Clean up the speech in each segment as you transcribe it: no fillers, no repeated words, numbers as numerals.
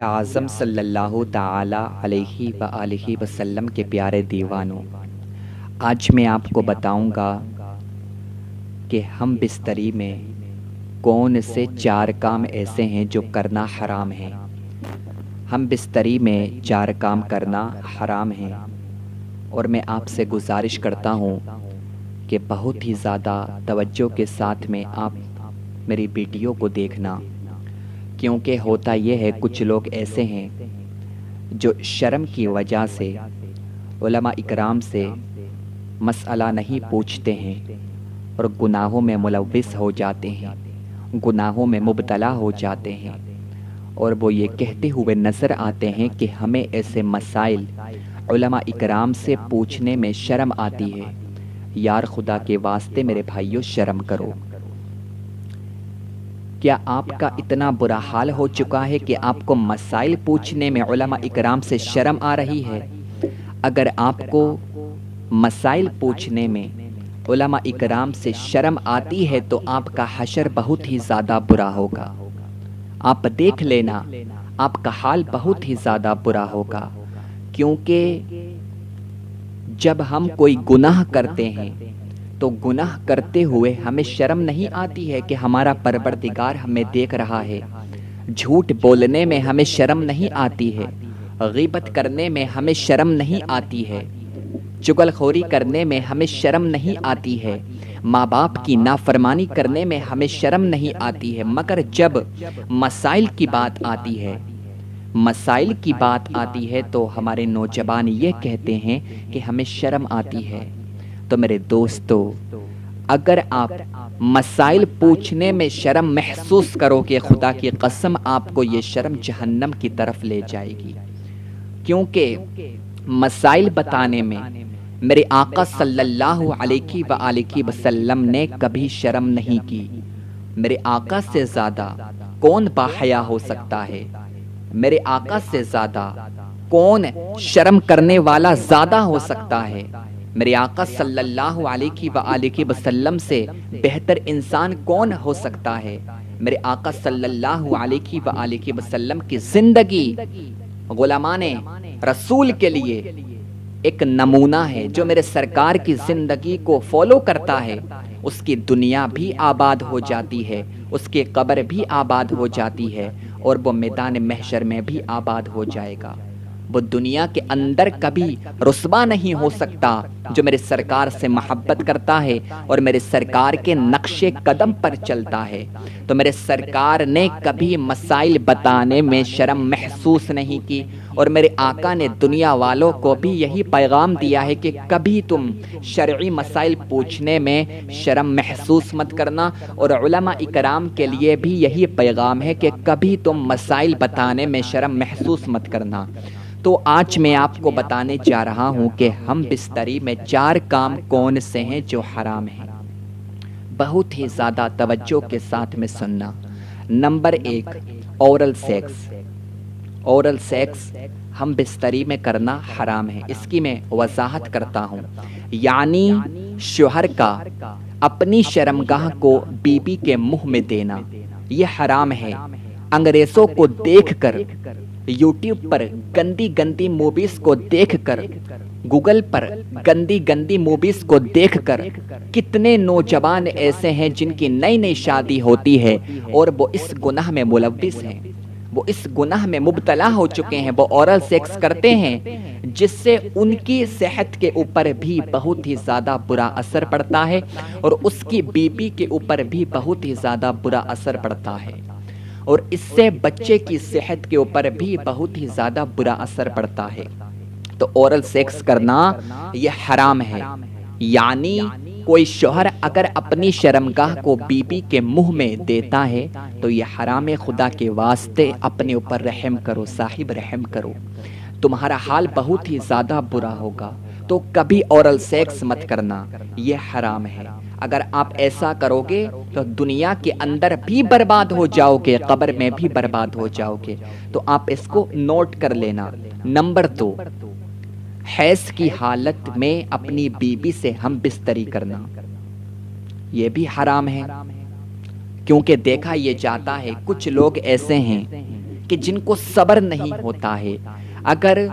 اعظم صلی اللہ تعالی علیہ وآلہ وسلم کے پیارے دیوانوں، آج میں آپ کو بتاؤں گا کہ ہم بستری میں کون سے 4 کام ایسے ہیں جو کرنا حرام ہے۔ ہم بستری میں 4 کام کرنا حرام ہے، اور میں آپ سے گزارش کرتا ہوں کہ بہت ہی زیادہ توجہ کے ساتھ میں آپ میری ویڈیو کو دیکھنا، کیونکہ ہوتا یہ ہے کچھ لوگ ایسے ہیں جو شرم کی وجہ سے علماء اکرام سے مسئلہ نہیں پوچھتے ہیں اور گناہوں میں ملوث ہو جاتے ہیں، گناہوں میں مبتلا ہو جاتے ہیں، اور وہ یہ کہتے ہوئے نظر آتے ہیں کہ ہمیں ایسے مسائل علماء اکرام سے پوچھنے میں شرم آتی ہے۔ یار خدا کے واسطے میرے بھائیوں، شرم کرو۔ کیا آپ کا اتنا برا حال ہو چکا ہے کہ آپ کو مسائل پوچھنے میں علماء اکرام سے شرم آ رہی ہے؟ اگر آپ کو مسائل پوچھنے میں علماء اکرام سے شرم آتی ہے تو آپ کا حشر بہت ہی زیادہ برا ہوگا۔ آپ دیکھ لینا، آپ کا حال بہت ہی زیادہ برا ہوگا، کیونکہ جب ہم کوئی گناہ کرتے ہیں تو گناہ کرتے ہوئے ہمیں شرم نہیں آتی ہے کہ ہمارا پروردگار ہمیں دیکھ رہا ہے۔ جھوٹ بولنے میں ہمیں شرم نہیں آتی ہے، غیبت کرنے میں ہمیں شرم نہیں آتی ہے، چغل خوری کرنے میں ہمیں شرم نہیں آتی ہے، ماں باپ کی نافرمانی کرنے میں ہمیں شرم نہیں آتی ہے، مگر جب مسائل کی بات آتی ہے، مسائل کی بات آتی ہے تو ہمارے نوجوان یہ کہتے ہیں کہ ہمیں شرم آتی ہے۔ تو میرے دوستو، اگر آپ مسائل پوچھنے میں شرم محسوس کرو گے، خدا کی قسم آپ کو یہ شرم جہنم کی طرف لے جائے گی، کیونکہ مسائل بتانے میں میرے آقا صلی اللہ علیہ وآلہ وسلم نے کبھی شرم نہیں کی۔ میرے آقا سے زیادہ کون باحیا ہو سکتا ہے؟ میرے آقا سے زیادہ کون شرم کرنے والا زیادہ ہو سکتا ہے؟ میرے آقا صلی اللہ علیہ وآلہ وسلم سے بہتر انسان کون ہو سکتا ہے؟ میرے آقا صلی اللہ علیہ وآلہ وسلم کی زندگی غلامان رسول کے لیے ایک نمونہ ہے۔ جو میرے سرکار کی زندگی کو فالو کرتا ہے، اس کی دنیا بھی آباد ہو جاتی ہے، اس کی قبر بھی آباد ہو جاتی ہے، اور وہ میدان محشر میں بھی آباد ہو جائے گا۔ وہ دنیا کے اندر کبھی رسوا نہیں ہو سکتا جو میرے سرکار سے محبت کرتا ہے اور میرے سرکار کے نقش قدم پر چلتا ہے۔ تو میرے سرکار نے کبھی مسائل بتانے میں شرم محسوس نہیں کی، اور میرے آقا نے دنیا والوں کو بھی یہی پیغام دیا ہے کہ کبھی تم شرعی مسائل پوچھنے میں شرم محسوس مت کرنا، اور علماء اکرام کے لیے بھی یہی پیغام ہے کہ کبھی تم مسائل بتانے میں شرم محسوس مت کرنا۔ تو آج میں آپ کو بتانے جا رہا ہوں کہ ہم بستری میں 4 کام کون سے ہیں جو حرام ہیں۔ بہت ہی زیادہ توجہ کے ساتھ میں سننا۔ Number 1، oral sex. Oral sex ہم بستری میں کرنا حرام ہے۔ اس کی میں وضاحت کرتا ہوں، یعنی شوہر کا اپنی شرمگاہ کو بیوی کے منہ میں دینا، یہ حرام ہے۔ انگریزوں کو دیکھ کر، یوٹیوب پر گندی گندی موویز کو دیکھ کر، گوگل پر گندی گندی موویز کو دیکھ کر کتنے نوجوان ایسے ہیں جن کی نئی نئی شادی ہوتی ہے اور وہ اس گناہ میں ملوث ہیں، وہ اس گناہ میں مبتلا ہو چکے ہیں، وہ اورل سیکس کرتے ہیں، جس سے ان کی صحت کے اوپر بھی بہت ہی زیادہ برا اثر پڑتا ہے، اور اس کی بیوی کے اوپر بھی بہت ہی زیادہ برا اثر پڑتا ہے، اور اس سے بچے کی صحت کے اوپر بھی بہت ہی زیادہ برا اثر پڑتا ہے۔ تو اورل سیکس کرنا یہ حرام ہے، یعنی کوئی شوہر اگر اپنی شرمگاہ کو بیوی کے منہ میں دیتا ہے تو یہ حرام ہے۔ خدا کے واسطے اپنے اوپر رحم کرو صاحب، رحم کرو، تمہارا حال بہت ہی زیادہ برا ہوگا۔ تو کبھی اورل سیکس مت کرنا، یہ حرام ہے۔ اگر آپ ایسا کرو گے تو دنیا کے اندر بھی برباد ہو جاؤ گے، قبر میں بھی برباد ہو جاؤ گے۔ تو آپ اس کو نوٹ کر لینا۔ نمبر 2، حیض کی حالت میں اپنی بیوی سے ہم بستری کرنا، یہ بھی حرام ہے، کیونکہ دیکھا یہ جاتا ہے کچھ لوگ ایسے ہیں کہ جن کو صبر نہیں ہوتا ہے، اگر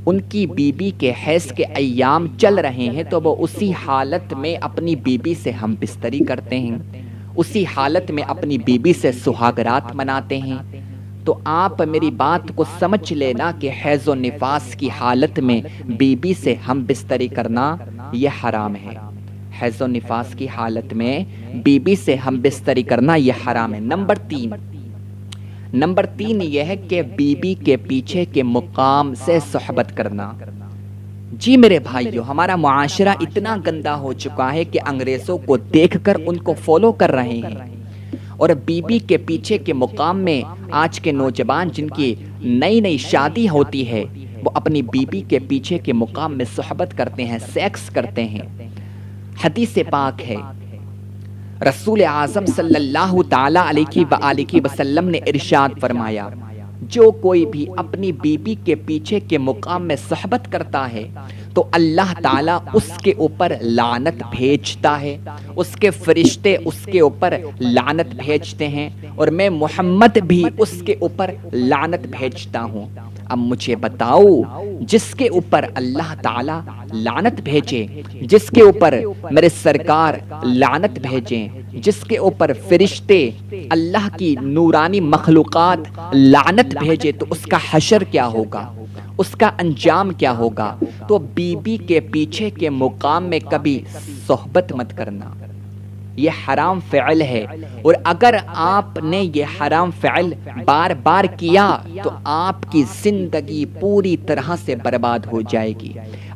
ان کی بیوی کے حیض کے ایام چل رہے ہیں تو وہ اسی حالت میں اپنی بیوی سے ہم بستری کرتے ہیں، اسی حالت میں اپنی بیوی سے سہاگ رات مناتے ہیں۔ تو آپ میری بات کو سمجھ لینا کہ حیض و نفاس کی حالت میں بیوی سے ہم بستری کرنا یہ حرام ہے۔ حیض و نفاس کی حالت میں بیوی سے ہم بستری کرنا یہ حرام ہے۔ نمبر تین یہ ہے کہ بیوی کے پیچھے کے مقام سے صحبت کرنا۔ جی میرے بھائیو، ہمارا معاشرہ اتنا گندا ہو چکا ہے کہ انگریزوں کو دیکھ کر ان کو فالو کر رہے ہیں، اور بیوی کے پیچھے کے مقام میں آج کے نوجوان جن کی نئی شادی ہوتی ہے وہ اپنی بیوی کے پیچھے کے مقام میں صحبت کرتے ہیں، سیکس کرتے ہیں۔ حدیث پاک ہے، رسول اعظم صلی اللہ تعالی علیہ وآلہ وسلم نے ارشاد فرمایا، جو کوئی بھی اپنی بیوی کے پیچھے کے مقام میں صحبت کرتا ہے تو اللہ تعالیٰ اس کے اوپر لعنت بھیجتا ہے، اس کے فرشتے اس کے اوپر لعنت بھیجتے ہیں، اور میں محمد بھی اس کے اوپر لعنت بھیجتا ہوں۔ اب مجھے بتاؤ، جس کے اوپر اللہ تعالیٰ لعنت بھیجے، جس کے اوپر میرے سرکار لعنت بھیجیں، جس کے اوپر فرشتے اللہ کی نورانی مخلوقات لعنت بھیجے، تو اس کا حشر کیا ہوگا، اس کا انجام کیا ہوگا؟ تو بیوی کے پیچھے کے مقام میں کبھی صحبت مت کرنا، یہ حرام فعل ہے، اور اگر آپ نے یہ حرام فعل بار بار کیا تو آپ کی زندگی پوری طرح سے برباد ہو جائے گی،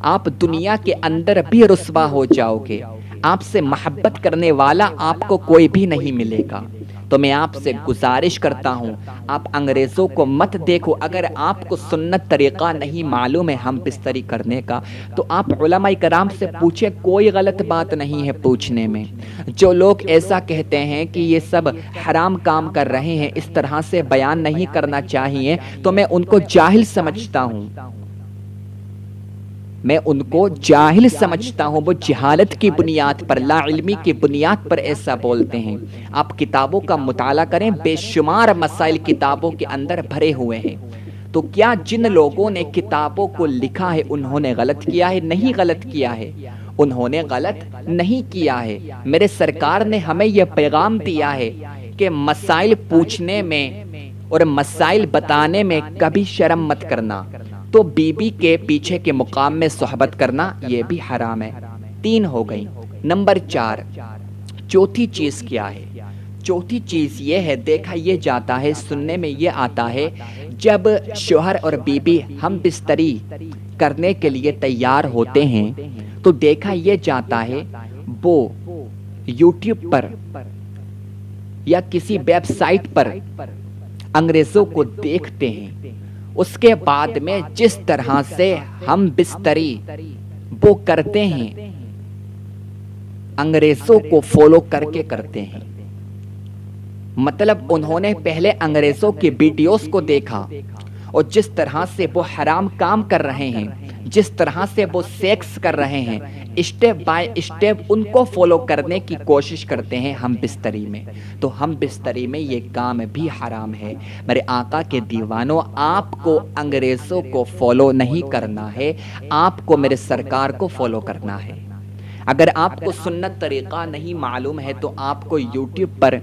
آپ دنیا کے اندر بھی رسوا ہو جاؤ گے، آپ سے محبت کرنے والا آپ کو کوئی بھی نہیں ملے گا۔ تو میں آپ سے گزارش کرتا ہوں، آپ انگریزوں کو مت دیکھو۔ اگر آپ کو سنت طریقہ نہیں معلوم ہے ہم بستری کرنے کا تو آپ علماء کرام سے پوچھیں، کوئی غلط بات نہیں ہے پوچھنے میں۔ جو لوگ ایسا کہتے ہیں کہ یہ سب حرام کام کر رہے ہیں، اس طرح سے بیان نہیں کرنا چاہیے، تو میں ان کو جاہل سمجھتا ہوں، میں ان کو جاہل سمجھتا ہوں۔ وہ جہالت کی بنیاد پر، لا علمی کی بنیاد پر ایسا بولتے ہیں۔ آپ کتابوں کا مطالعہ کریں، بے شمار مسائل کتابوں کے اندر بھرے ہوئے ہیں۔ تو کیا جن لوگوں نے کتابوں کو لکھا ہے انہوں نے غلط کیا ہے؟ نہیں غلط کیا ہے، انہوں نے غلط نہیں کیا ہے۔ میرے سرکار نے ہمیں یہ پیغام دیا ہے کہ مسائل پوچھنے میں اور مسائل بتانے میں کبھی شرم مت کرنا۔ تو بیوی کے پیچھے کے مقام میں صحبت کرنا یہ بھی حرام ہے۔ 3 ہو گئی۔ نمبر 4، چوتھی چیز کیا ہے؟ چوتھی چیز یہ ہے، دیکھا یہ جاتا ہے، سننے میں یہ آتا ہے، جب شوہر اور بیوی ہم بستری کرنے کے لیے تیار ہوتے ہیں تو دیکھا یہ جاتا ہے وہ یوٹیوب پر یا کسی ویب سائٹ پر انگریزوں کو دیکھتے ہیں، اس کے بعد میں جس طرح سے ہم بستری وہ کرتے ہیں انگریزوں کو فالو کر کے کرتے ہیں۔ مطلب انہوں نے پہلے انگریزوں کی ویڈیوز کو دیکھا اور جس طرح سے وہ حرام کام کر رہے ہیں، جس طرح سے وہ سیکس کر رہے ہیں، اسٹیپ بائی اسٹیپ ان کو فالو کرنے کی کوشش کرتے ہیں ہم بستری میں۔ تو ہم بستری میں یہ کام بھی حرام ہے۔ میرے آقا کے دیوانوں، آپ کو انگریزوں کو فالو نہیں کرنا ہے، آپ کو میرے سرکار کو فالو کرنا ہے۔ اگر آپ کو سنت طریقہ نہیں معلوم ہے تو آپ کو یوٹیوب پر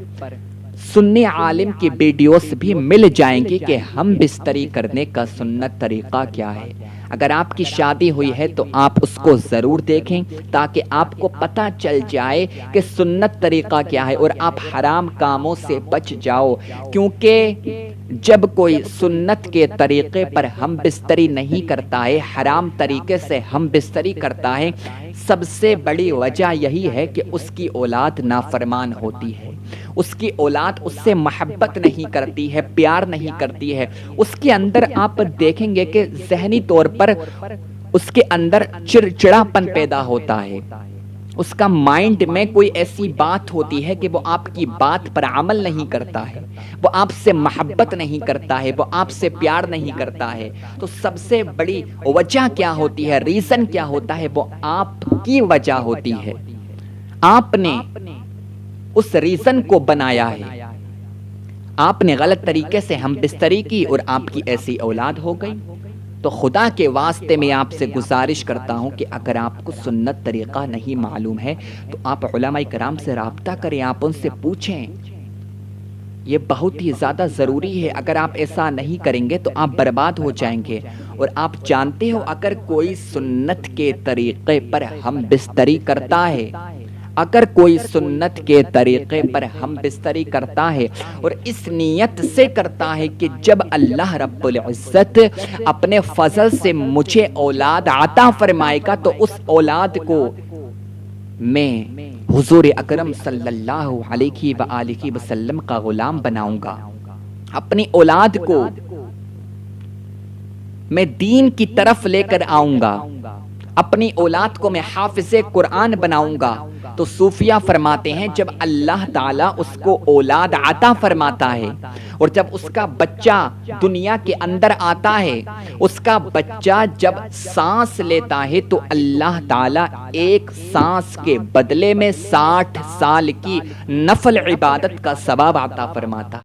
سنی عالم کی ویڈیوز بھی مل جائیں گی کہ ہم بستری کرنے کا سنت طریقہ کیا ہے۔ اگر آپ کی شادی ہوئی ہے تو آپ اس کو ضرور دیکھیں تاکہ آپ کو پتہ چل جائے کہ سنت طریقہ کیا ہے اور آپ حرام کاموں سے بچ جاؤ، کیونکہ جب کوئی سنت کے طریقے پر ہم بستری نہیں کرتا ہے، حرام طریقے سے ہم بستری کرتا ہے، سب سے بڑی وجہ یہی ہے کہ اس کی اولاد نافرمان ہوتی ہے، اس کی اولاد اس سے محبت نہیں کرتی ہے، پیار نہیں کرتی ہے، اس کے اندر آپ دیکھیں گے کہ ذہنی طور پر اس کے اندر چڑچڑاپن پیدا ہوتا ہے، اس کا مائنڈ میں کوئی ایسی بات ہوتی ہے کہ وہ آپ کی بات پر عمل نہیں کرتا ہے، وہ آپ سے محبت نہیں کرتا ہے، وہ آپ سے پیار نہیں کرتا ہے۔ تو سب سے بڑی وجہ کیا ہوتی ہے، ریزن کیا ہوتا ہے، وہ آپ کی وجہ ہوتی ہے۔ آپ نے اس ریزن کو بنایا ہے، آپ نے غلط طریقے سے ہم بستری کی اور آپ کی ایسی اولاد ہو گئی۔ تو خدا کے واسطے میں آپ سے گزارش کرتا ہوں کہ اگر آپ کو سنت طریقہ نہیں معلوم ہے تو آپ علماء کرام سے رابطہ کریں، آپ ان سے پوچھیں، یہ بہت ہی زیادہ ضروری ہے۔ اگر آپ ایسا نہیں کریں گے تو آپ برباد ہو جائیں گے۔ اور آپ جانتے ہو اگر کوئی سنت کے طریقے پر ہم بستری کرتا ہے، اگر کوئی سنت کے طریقے پر ہم بستری کرتا ہے اور اس نیت سے کرتا ہے کہ جب اللہ رب العزت اپنے فضل سے مجھے اولاد عطا فرمائے گا تو اس اولاد کو میں حضور اکرم صلی اللہ علیہ وآلہ وسلم کا غلام بناؤں گا، اپنی اولاد کو میں دین کی طرف لے کر آؤں گا، اپنی اولاد کو میں حافظ قرآن بناؤں گا۔ تو صوفیہ فرماتے ہیں جب اللہ تعالیٰ اس کو اولاد عطا فرماتا ہے اور جب اس کا بچہ دنیا کے اندر آتا ہے، اس کا بچہ جب سانس لیتا ہے تو اللہ تعالیٰ ایک سانس کے بدلے میں 60 سال کی نفل عبادت کا ثواب عطا فرماتا۔